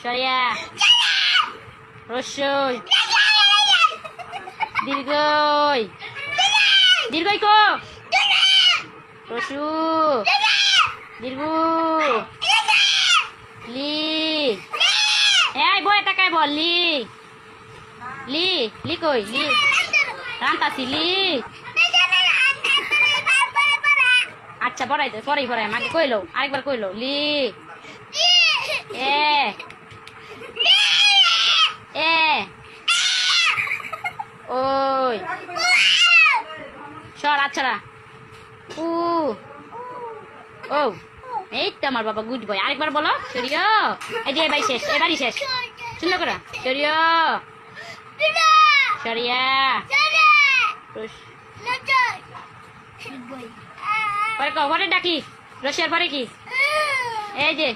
সরিয়া রস্যই দীর্ঘই দীর্ঘই কো রসু দীর্ঘ লি এই বই টাকায় বল লি লি লি কই লি রান্তাছি লি আচ্ছা পড়াই দে পড়াই পড়াই আমাকে কইলো আরেকবার কইলো লি এ এ ওই সর আচ্ছা উ ও এই তো আমার বাবা গুড বয় আরেকবার বলো সরিয়া এই যে ভাই শেষ এবারই শেষ সুন্দর করে সরিয়া সরিয়া পরে কো পরে ডাকি রশিয়ার পরে কি এই যে